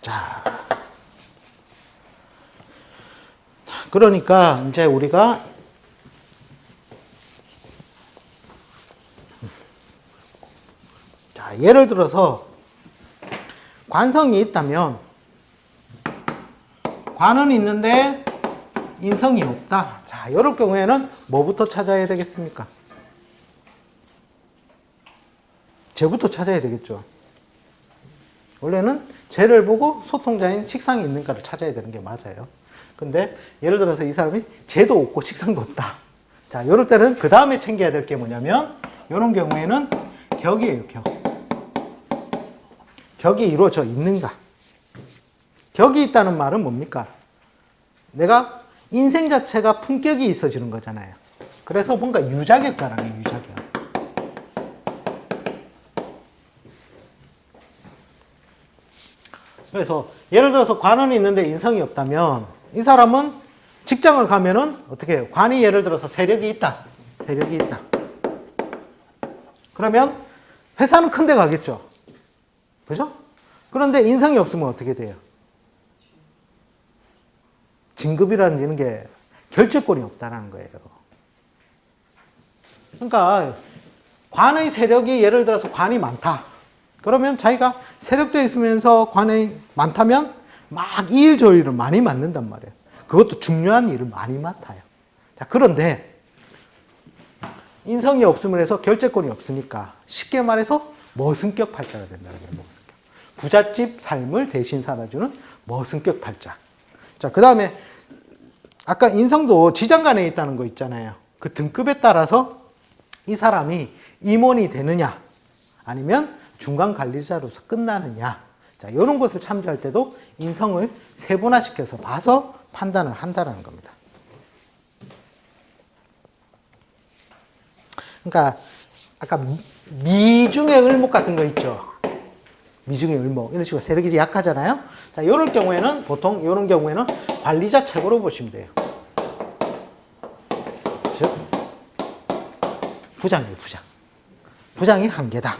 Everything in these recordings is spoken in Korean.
자, 그러니까 이제 우리가 자, 예를 들어서 관성이 있다면 관은 있는데 인성이 없다. 자, 이럴 경우에는 뭐부터 찾아야 되겠습니까? 쟤부터 찾아야 되겠죠. 원래는 쟤를 보고 소통자인 식상이 있는가를 찾아야 되는 게 맞아요. 근데 예를 들어서 이 사람이 쟤도 없고 식상도 없다. 자, 이럴 때는 그 다음에 챙겨야 될 게 뭐냐면 이런 경우에는 격이에요. 격. 격이 이루어져 있는가. 격이 있다는 말은 뭡니까? 내가 인생 자체가 품격이 있어지는 거잖아요. 그래서 뭔가 유자격 자랑이에요. 유자격. 그래서 예를 들어서 관원이 있는데 인성이 없다면 이 사람은 직장을 가면은 어떻게 해요? 관이 예를 들어서 세력이 있다. 세력이 있다. 그러면 회사는 큰 데 가겠죠. 그죠? 그런데 인성이 없으면 어떻게 돼요? 진급이라는 이런 게 결정권이 없다는 거예요. 그러니까 관의 세력이 예를 들어서 관이 많다. 그러면 자기가 세력되어 있으면서 관이 많다면 막 이 일 저 일을 많이 맡는단 말이에요. 그것도 중요한 일을 많이 맡아요. 자, 그런데 인성이 없음을 해서 결재권이 없으니까 쉽게 말해서 머슴격 팔자가 된다는 거예요. 머슴격. 부잣집 삶을 대신 살아주는 머슴격 팔자. 자, 그 다음에 아까 인성도 지장간에 있다는 거 있잖아요. 그 등급에 따라서 이 사람이 임원이 되느냐 아니면 중간 관리자로서 끝나느냐. 자, 이런 것을 참조할 때도 인성을 세분화시켜서 봐서 판단을 한다는 겁니다. 그러니까 아까 미중의 을목 같은 거 있죠. 미중의 을목 이런 식으로 세력이 약하잖아요. 자, 이럴 경우에는 보통 이런 경우에는 관리자 책으로 보시면 돼요. 즉 부장이에요. 부장. 부장이 한계다.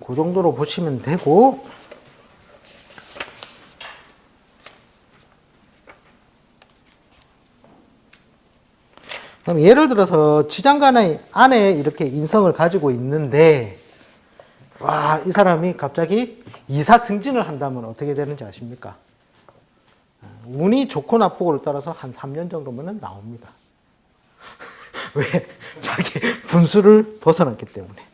그 정도로 보시면 되고, 그럼 예를 들어서 지장간의 안에 이렇게 인성을 가지고 있는데, 와, 이 사람이 갑자기 이사 승진을 한다면 어떻게 되는지 아십니까? 운이 좋고 나쁘고를 따라서 한 3년 정도면 나옵니다. 왜? 자기 분수를 벗어났기 때문에.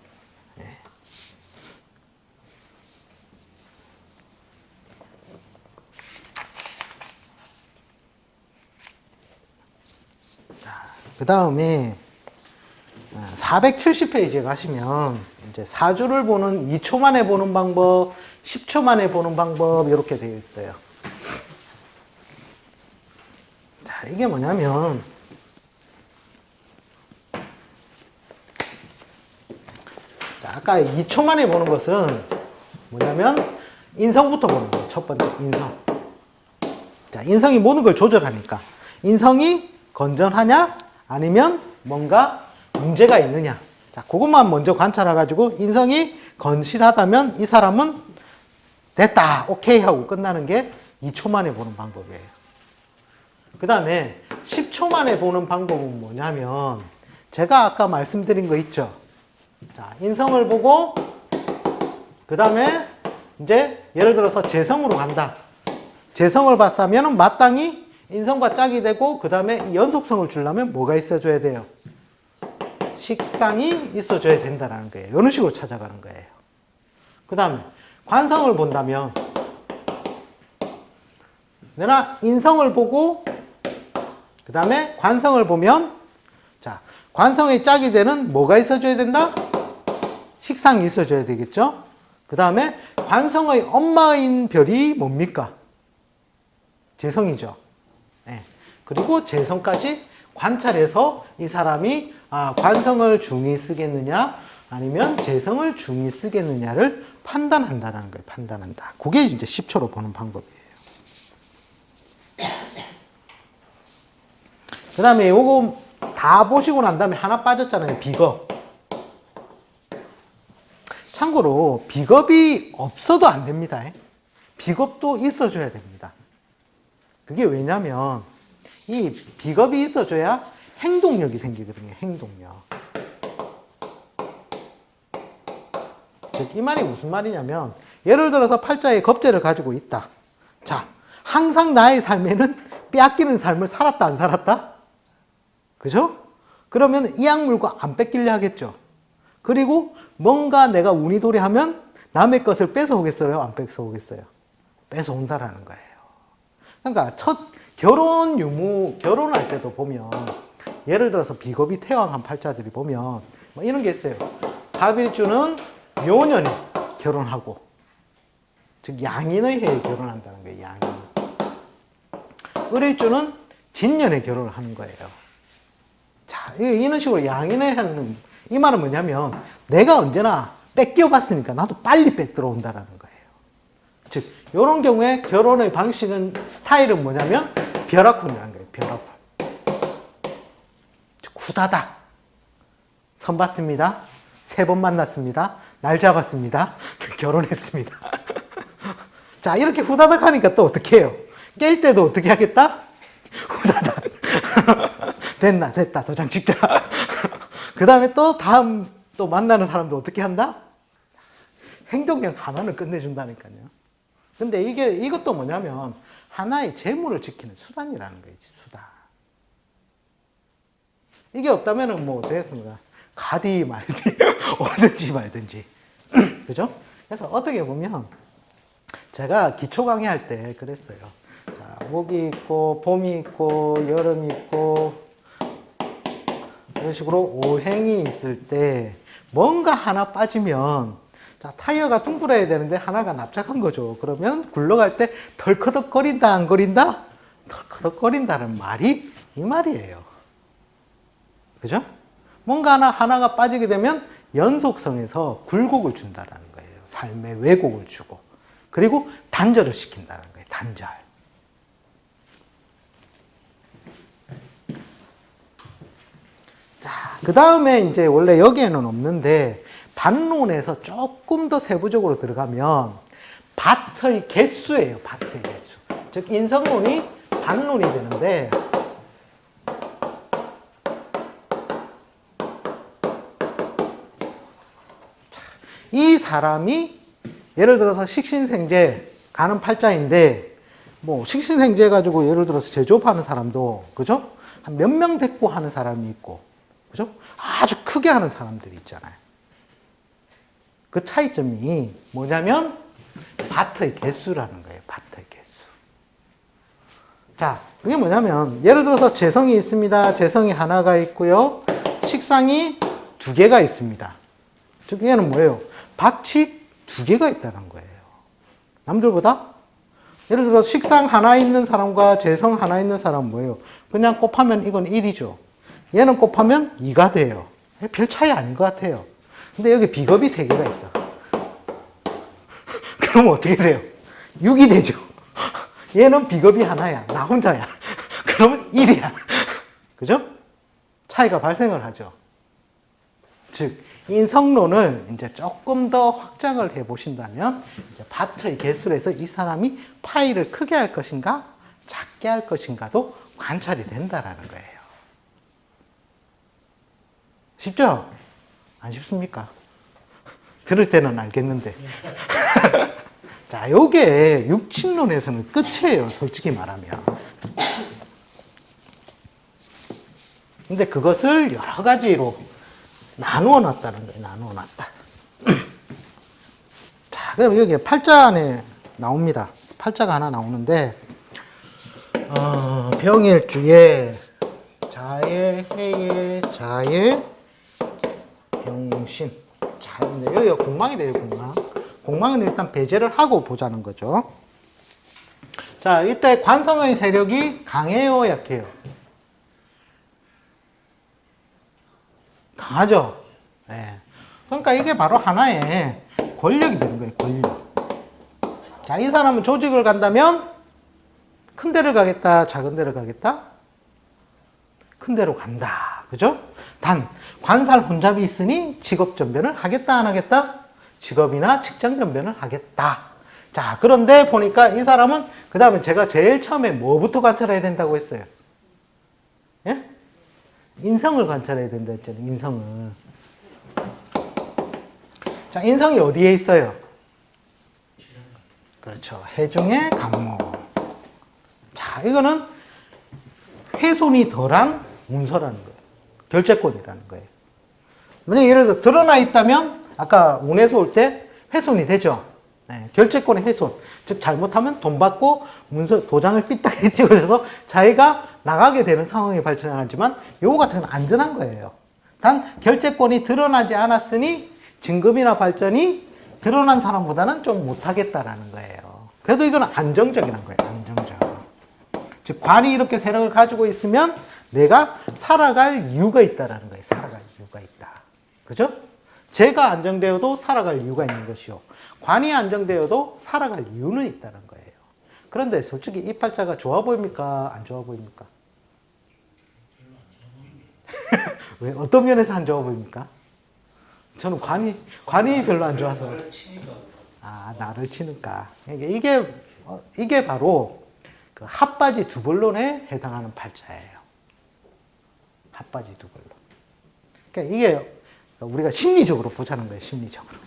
그 다음에 470페이지에 가시면 이제 사주를 보는 2초 만에 보는 방법, 10초 만에 보는 방법 이렇게 되어 있어요. 자, 이게 뭐냐면 자, 아까 2초 만에 보는 것은 뭐냐면 인성부터 보는 거예요. 첫 번째 인성. 자, 인성이 모든 걸 조절하니까 인성이 건전하냐? 아니면 뭔가 문제가 있느냐. 자, 그것만 먼저 관찰해가지고 인성이 건실하다면 이 사람은 됐다, 오케이 하고 끝나는 게 2초 만에 보는 방법이에요. 그 다음에 10초 만에 보는 방법은 뭐냐면 제가 아까 말씀드린 거 있죠. 자, 인성을 보고 그 다음에 이제 예를 들어서 재성으로 간다. 재성을 봤다면 마땅히 인성과 짝이 되고 그 다음에 연속성을 주려면 뭐가 있어줘야 돼요? 식상이 있어줘야 된다는 거예요. 이런 식으로 찾아가는 거예요. 그 다음에 관성을 본다면 내가 인성을 보고 그 다음에 관성을 보면 자, 관성의 짝이 되는 뭐가 있어줘야 된다? 식상이 있어줘야 되겠죠? 그 다음에 관성의 엄마인 별이 뭡니까? 재성이죠. 네. 그리고 재성까지 관찰해서 이 사람이 관성을 중히 쓰겠느냐 아니면 재성을 중히 쓰겠느냐를 판단한다는 거예요. 판단한다. 그게 이제 10초로 보는 방법이에요. 그 다음에 요거 다 보시고 난 다음에 하나 빠졌잖아요. 비겁. 참고로 비겁이 없어도 안 됩니다. 비겁도 있어줘야 됩니다. 그게 왜냐면 이 비겁이 있어줘야 행동력이 생기거든요. 행동력. 즉, 이 말이 무슨 말이냐면 예를 들어서 팔자에 겁재를 가지고 있다. 자, 항상 나의 삶에는 빼앗기는 삶을 살았다 안 살았다? 그죠? 그러면 이 약물과 안 뺏기려 하겠죠. 그리고 뭔가 내가 운이도리하면 남의 것을 뺏어오겠어요? 안 뺏어오겠어요? 뺏어온다라는 거예요. 그러니까 첫 결혼할 때도 보면 예를 들어서 비겁이 태왕한 팔자들이 보면 뭐 이런 게 있어요. 갑일주는 묘년에 결혼하고, 즉 양인의 해에 결혼한다는 거예요. 양인. 을일주는 진년에 결혼을 하는 거예요. 자, 이런 식으로 양인의 해는 이 말은 뭐냐면 내가 언제나 뺏겨봤으니까 나도 빨리 뺏들어온다라는 거예요. 즉 이런 경우에 결혼의 방식은 스타일은 뭐냐면 벼락혼이라는 거예요. 벼락혼. 즉 후다닥 선 봤습니다. 3번 만났습니다. 날 잡았습니다. 결혼했습니다. 자, 이렇게 후다닥 하니까 또 어떻게 해요? 깰 때도 어떻게 하겠다? 후다닥. 됐다. 도장 찍자. 그 다음에 또 다음 또 만나는 사람도 어떻게 한다? 행동력 하나는 끝내준다니까요. 근데 이것도 뭐냐면 하나의 재물을 지키는 수단이라는 거예요. 수단. 이게 없다면은 뭐 되겠습니다. 가디 말디 오든지 말든지. 그죠? 그래서 어떻게 보면 제가 기초 강의할 때 그랬어요. 자, 목이 있고 봄이 있고 여름이 있고 이런 식으로 오행이 있을 때 뭔가 하나 빠지면 자, 타이어가 둥그러야 되는데 하나가 납작한 거죠. 그러면 굴러갈 때 덜커덕거린다 안 거린다? 덜커덕거린다는 말이 이 말이에요. 그죠? 뭔가 하나가 빠지게 되면 연속성에서 굴곡을 준다라는 거예요. 삶에 왜곡을 주고. 그리고 단절을 시킨다는 거예요. 단절. 자, 그 다음에 이제 원래 여기에는 없는데 반론에서 조금 더 세부적으로 들어가면 밭의 개수예요. 밭의 개수. 즉 인성론이 반론이 되는데 이 사람이 예를 들어서 식신생재 가는 팔자인데 뭐 식신생재 가지고 예를 들어서 제조업하는 사람도 그죠? 한 몇 명 데리고 하는 사람이 있고 그죠? 아주 크게 하는 사람들이 있잖아요. 그 차이점이 뭐냐면 밭의 개수라는 거예요. 밭의 개수. 자, 그게 뭐냐면 예를 들어서 재성이 있습니다. 재성이 하나가 있고요. 식상이 2개가 있습니다. 즉 얘는 뭐예요? 밭이 2개가 있다는 거예요. 남들보다? 예를 들어 식상 하나 있는 사람과 재성 하나 있는 사람은 뭐예요? 그냥 곱하면 이건 1이죠. 얘는 곱하면 2가 돼요. 별 차이 아닌 것 같아요. 근데 여기 비겁이 3개가 있어. 그러면 어떻게 돼요? 6이 되죠. 얘는 비겁이 하나야. 나 혼자야. 그러면 1이야. 그죠? 차이가 발생을 하죠. 즉, 인성론을 이제 조금 더 확장을 해 보신다면, 이제 밭의 개수를 해서 이 사람이 파이를 크게 할 것인가, 작게 할 것인가도 관찰이 된다라는 거예요. 쉽죠? 안 쉽습니까? 들을 때는 알겠는데. 자, 요게 육친론에서는 끝이에요. 솔직히 말하면. 근데 그것을 여러 가지로 나누어 놨다는 거예요. 나누어 놨다. 자, 그럼 여기 팔자 안에 나옵니다. 팔자가 하나 나오는데, 병일주에 자의, 해의, 자의, 병신. 자, 근데 여기가 공망이 돼요, 공망. 공망은 일단 배제를 하고 보자는 거죠. 자, 이때 관성의 세력이 강해요, 약해요? 강하죠? 네. 그러니까 이게 바로 하나의 권력이 되는 거예요, 권력. 자, 이 사람은 조직을 간다면 큰 데를 가겠다, 작은 데를 가겠다? 큰 데로 간다. 그죠? 단, 관살 혼잡이 있으니 직업 전변을 하겠다, 안 하겠다? 직업이나 직장 전변을 하겠다. 자, 그런데 보니까 이 사람은, 그 다음에 제가 제일 처음에 뭐부터 관찰해야 된다고 했어요? 예? 인성을 관찰해야 된다 했잖아요. 인성을. 자, 인성이 어디에 있어요? 그렇죠. 해중의 간목. 자, 이거는 훼손이 덜한 문서라는 거예요. 결재권이라는 거예요. 만약에 예를 들어 드러나 있다면 아까 운에서 올 때 훼손이 되죠. 네, 결재권의 훼손. 즉 잘못하면 돈 받고 문서 도장을 삐딱하게 찍어서 자기가 나가게 되는 상황이 발생하지만 요거 같은 건 안전한 거예요. 단 결재권이 드러나지 않았으니 진급이나 발전이 드러난 사람보다는 좀 못하겠다라는 거예요. 그래도 이건 안정적이라는 거예요. 안정적. 즉 관이 이렇게 세력을 가지고 있으면 내가 살아갈 이유가 있다라는 거예요. 살아갈 이유가 있다. 그죠? 제가 안정되어도 살아갈 이유가 있는 것이요. 관이 안정되어도 살아갈 이유는 있다는 거예요. 그런데 솔직히 이 팔자가 좋아 보입니까? 안 좋아 보입니까? 왜? 어떤 면에서 안 좋아 보입니까? 저는 관이 별로 안 좋아서. 아, 나를 치니까. 이게 바로 그 핫바지 두벌론에 해당하는 팔자예요. 핫바지 두벌론. 그러니까 이게 우리가 심리적으로 보자는 거예요. 심리적으로.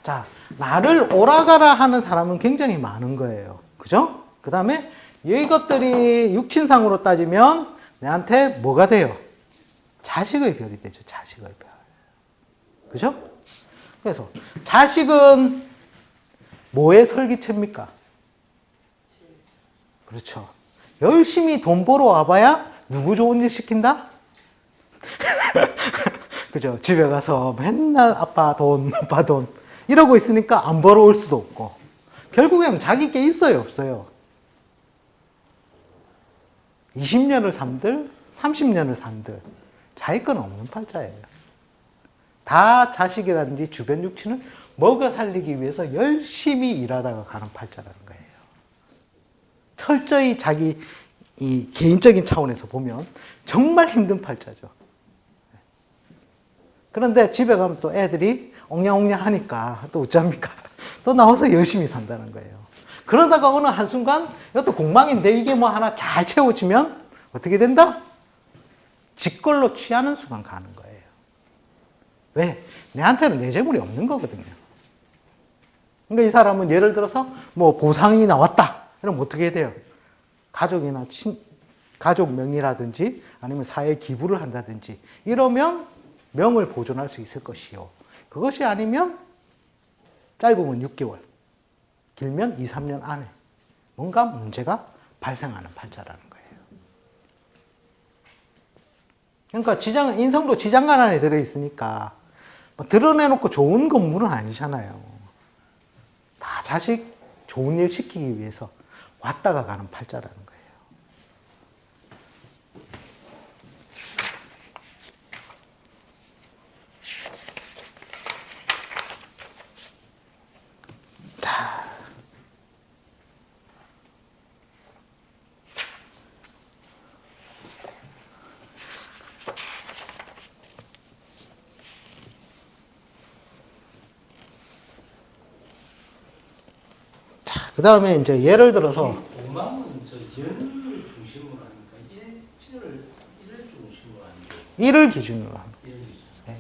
자, 나를 오라가라 하는 사람은 굉장히 많은 거예요. 그죠? 그 다음에 이것들이 육친상으로 따지면 내한테 뭐가 돼요? 자식의 별이 되죠. 자식의 별. 그죠? 그래서 자식은 뭐의 설기체입니까? 그렇죠. 열심히 돈 벌어 와봐야 누구 좋은 일 시킨다? 그죠? 집에 가서 맨날 아빠 돈 이러고 있으니까 안 벌어올 수도 없고 결국에는 자기 게 있어요, 없어요? 20년을 산들 30년을 산들 자기 건 없는 팔자예요. 다 자식이라든지 주변 육친을 먹여 살리기 위해서 열심히 일하다가 가는 팔자라는 거예요. 철저히 자기 이 개인적인 차원에서 보면 정말 힘든 팔자죠. 그런데 집에 가면 또 애들이 옹냥옹냥 하니까 또 어쩝니까? 또 나와서 열심히 산다는 거예요. 그러다가 어느 한순간 이것도 공망인데 이게 뭐 하나 잘 채워지면 어떻게 된다? 직걸로 취하는 순간 가는 거예요. 왜? 내한테는 내 재물이 없는 거거든요. 그러니까 이 사람은 예를 들어서 뭐 보상이 나왔다. 그럼 어떻게 해야 돼요? 가족이나 가족 명의라든지 아니면 사회에 기부를 한다든지 이러면 명을 보존할 수 있을 것이요. 그것이 아니면 짧으면 6개월, 길면 2, 3년 안에 뭔가 문제가 발생하는 팔자라는 거예요. 그러니까 인성도 지장간 안에 들어있으니까 뭐 드러내놓고 좋은 건물은 아니잖아요. 다 자식 좋은 일 시키기 위해서 왔다가 가는 팔자라는 거예요. 그 다음에 이제 예를 들어서 공망은 저 연을 중심으로 하니까 일을 중심으로 하니까 일을 기준으로 합니다. 네.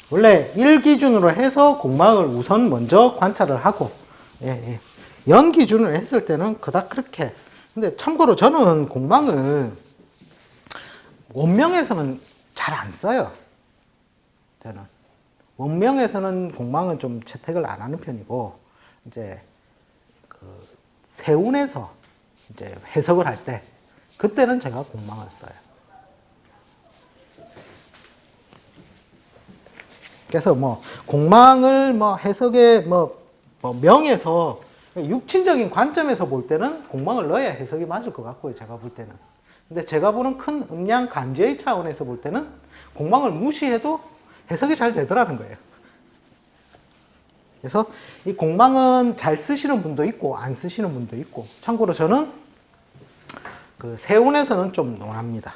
원래 일 기준으로 해서 공망을 우선 먼저 관찰을 하고 연 기준으로 했을 때는 그닥 그렇게. 근데 참고로 저는 공망을 원명에서는 잘 안 써요. 저는. 원명에서는 공망은 좀 채택을 안 하는 편이고, 이제, 세운에서 이제 해석을 할 때, 그때는 제가 공망을 써요. 그래서 뭐, 공망을 뭐 해석에 명에서, 육친적인 관점에서 볼 때는 공망을 넣어야 해석이 맞을 것 같고요, 제가 볼 때는. 근데 제가 보는 큰 음양 간제의 차원에서 볼 때는 공망을 무시해도 해석이 잘 되더라는 거예요. 그래서 이 공망은 잘 쓰시는 분도 있고 안 쓰시는 분도 있고, 참고로 저는 그 세운에서는 좀 논합니다.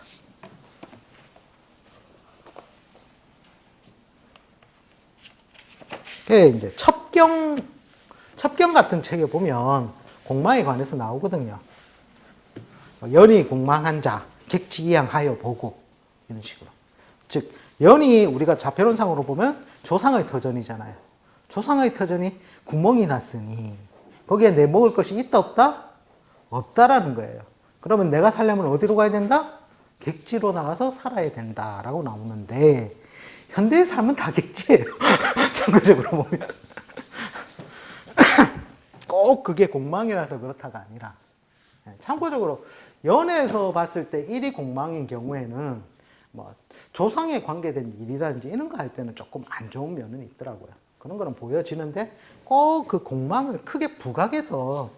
그게 이제 첩경 같은 책에 보면 공망에 관해서 나오거든요. 연이 공망한 자, 객지이양하여 보고, 이런 식으로. 즉, 연이 우리가 자폐론상으로 보면 조상의 터전이잖아요. 조상의 터전이 구멍이 났으니 거기에 내 먹을 것이 있다 없다? 없다라는 거예요. 그러면 내가 살려면 어디로 가야 된다? 객지로 나가서 살아야 된다라고 나오는데, 현대의 삶은 다 객지예요. 참고적으로 보면. 꼭 그게 공망이라서 그렇다가 아니라, 참고적으로 연에서 봤을 때 일이 공망인 경우에는 뭐 조상에 관계된 일이라든지 이런 거 할 때는 조금 안 좋은 면은 있더라고요. 그런 거는 보여지는데 꼭 그 공망을 크게 부각해서,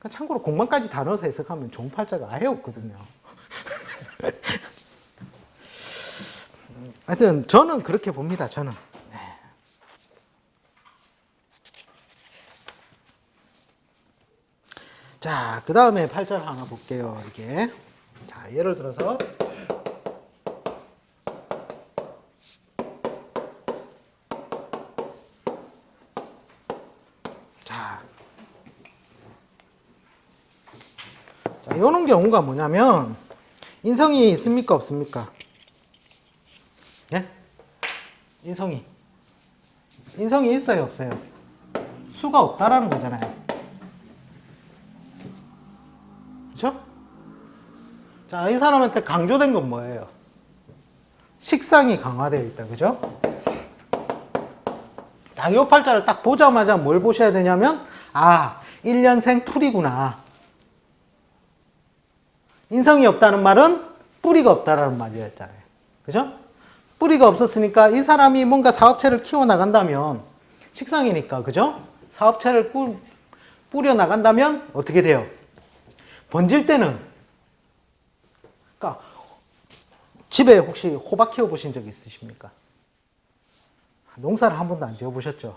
참고로 공망까지 다 넣어서 해석하면 좋은 팔자가 아예 없거든요. 하여튼 저는 그렇게 봅니다. 저는. 자, 그 다음에 팔자를 하나 볼게요. 이게. 자, 예를 들어서 자, 이런 경우가 뭐냐면, 인성이 있습니까? 없습니까? 예? 인성이 있어요? 없어요? 수가 없다라는 거잖아요. 그렇죠? 자, 이 사람한테 강조된 건 뭐예요? 식상이 강화되어 있다. 그죠? 자, 이 팔자를 딱 보자마자 뭘 보셔야 되냐면, 아, 1년생 풀이구나. 인성이 없다는 말은 뿌리가 없다라는 말이었잖아요. 그죠? 뿌리가 없었으니까 이 사람이 뭔가 사업체를 키워나간다면, 식상이니까, 그죠? 사업체를 뿌려나간다면 어떻게 돼요? 번질 때는, 그러니까 집에 혹시 호박 키워보신 적 있으십니까? 농사를 한 번도 안 지어보셨죠?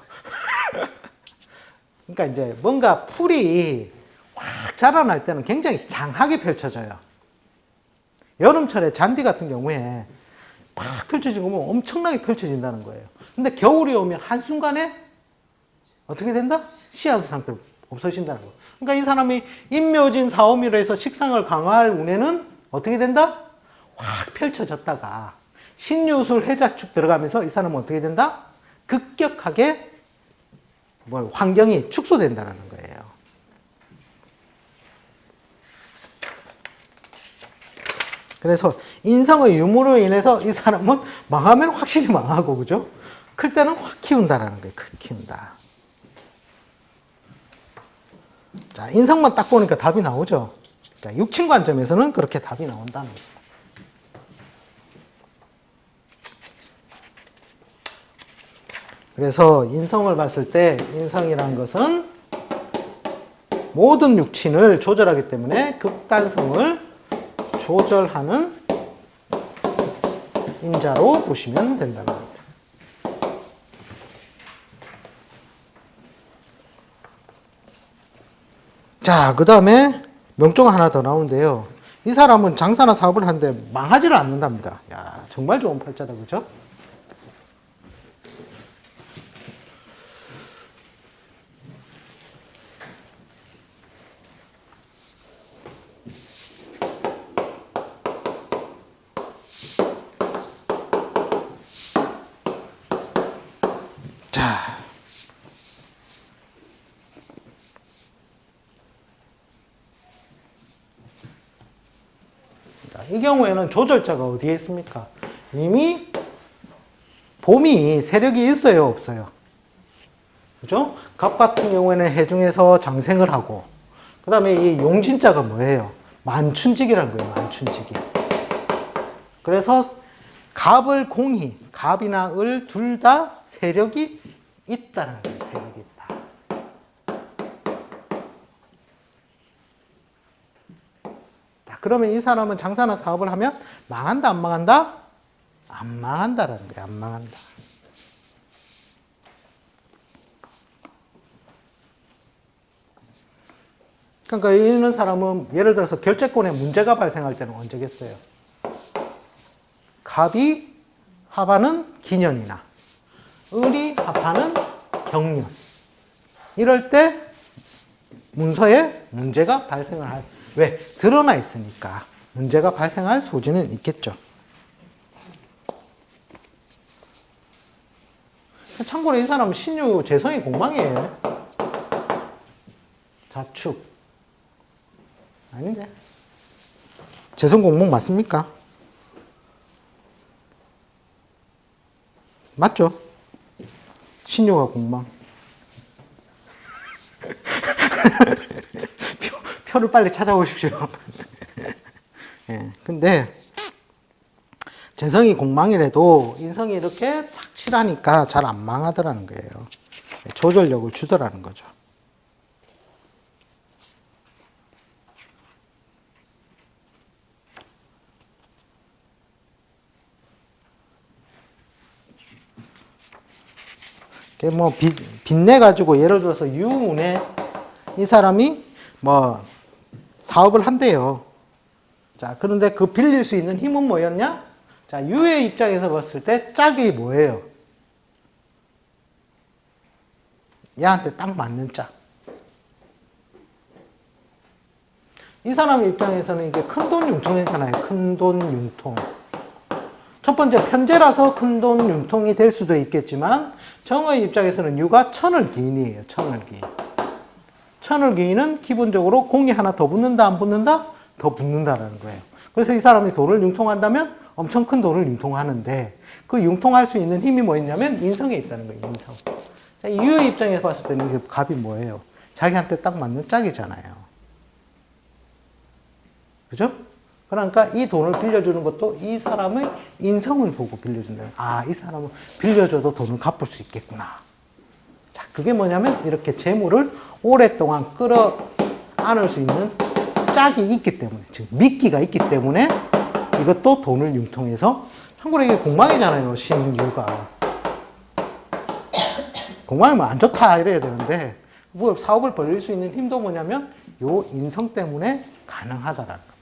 그러니까 이제 뭔가 풀이 확 자라날 때는 굉장히 장하게 펼쳐져요. 여름철에 잔디 같은 경우에 팍 펼쳐지고 뭐 엄청나게 펼쳐진다는 거예요. 근데 겨울이 오면 한순간에 어떻게 된다? 씨앗의 상태로 없어진다는 거예요. 그러니까 이 사람이 인묘진 사오미로 해서 식상을 강화할 운에는 어떻게 된다? 확 펼쳐졌다가 신유술 해자축 들어가면서 이 사람은 어떻게 된다? 급격하게 환경이 축소된다는 거예요. 그래서 인성의 유무로 인해서 이 사람은 망하면 확실히 망하고, 그죠? 클 때는 확 키운다라는 거예요. 키운다. 자, 인성만 딱 보니까 답이 나오죠. 자, 육친 관점에서는 그렇게 답이 나온다는 거예요. 그래서 인성을 봤을 때 인성이라는 것은 모든 육친을 조절하기 때문에 극단성을 조절하는 인자로 보시면 된다는 겁니다. 자, 그 다음에 명조가 하나 더 나오는데요. 이 사람은 장사나 사업을 하는데 망하지를 않는답니다. 야, 정말 좋은 팔자다, 그죠? 자, 이 경우에는 조절자가 어디에 있습니까? 이미 봄이 세력이 있어요, 없어요? 그죠? 갑 같은 경우에는 해중에서 장생을 하고, 그 다음에 이 용진자가 뭐예요? 만춘직이라는 거예요, 만춘직이. 그래서 갑을 공히, 갑이나 을 둘 다 세력이 있다는 거예요, 세력이 있다. 자, 그러면 이 사람은 장사나 사업을 하면 망한다, 안 망한다? 안 망한다라는 거예요, 안 망한다. 그러니까 이런 사람은 예를 들어서 결제권에 문제가 발생할 때는 언제겠어요? 갑이 합하는 기년이나 을이 합하는 경년. 이럴 때 문서에 문제가 발생을 할, 왜? 드러나 있으니까 문제가 발생할 소지는 있겠죠. 참고로 이 사람은 신유 재성이 공망이에요. 자축. 아닌데. 재성 공목 맞습니까? 맞죠? 신유가 공망. 표를 빨리 찾아오십시오. 예, 근데 재성이 공망이라도 인성이 이렇게 착실하니까 잘 안 망하더라는 거예요. 조절력을 주더라는 거죠. 뭐 빚내 가지고 예를 들어서 유운에 이 사람이 뭐 사업을 한대요. 자, 그런데 그 빌릴 수 있는 힘은 뭐였냐? 자, 유의 입장에서 봤을 때 짝이 뭐예요? 얘한테 딱 맞는 짝. 이 사람 입장에서는 이게 큰돈 융통이잖아요. 큰돈 융통. 첫 번째 편제라서 큰돈 융통이 될 수도 있겠지만 정의 입장에서는 유가 천을기인이에요. 천을기인. 천을기인은 기본적으로 공이 하나 더 붙는다 안 붙는다? 더 붙는다라는 거예요. 그래서 이 사람이 돈을 융통한다면 엄청 큰 돈을 융통하는데 그 융통할 수 있는 힘이 뭐였냐면 인성에 있다는 거예요. 인성. 유의 입장에서 봤을 때는 이게 갑이 뭐예요? 자기한테 딱 맞는 짝이잖아요. 그죠? 그러니까 이 돈을 빌려주는 것도 이 사람의 인성을 보고 빌려준다. 아, 이 사람은 빌려줘도 돈을 갚을 수 있겠구나. 자, 그게 뭐냐면 이렇게 재물을 오랫동안 끌어안을 수 있는 짝이 있기 때문에, 즉 미끼가 있기 때문에 이것도 돈을 융통해서, 참고로 이게 공망이잖아요. 신유가. 공망이면 안 좋다 이래야 되는데 뭐 사업을 벌릴 수 있는 힘도 뭐냐면 요 인성 때문에 가능하다라는 거.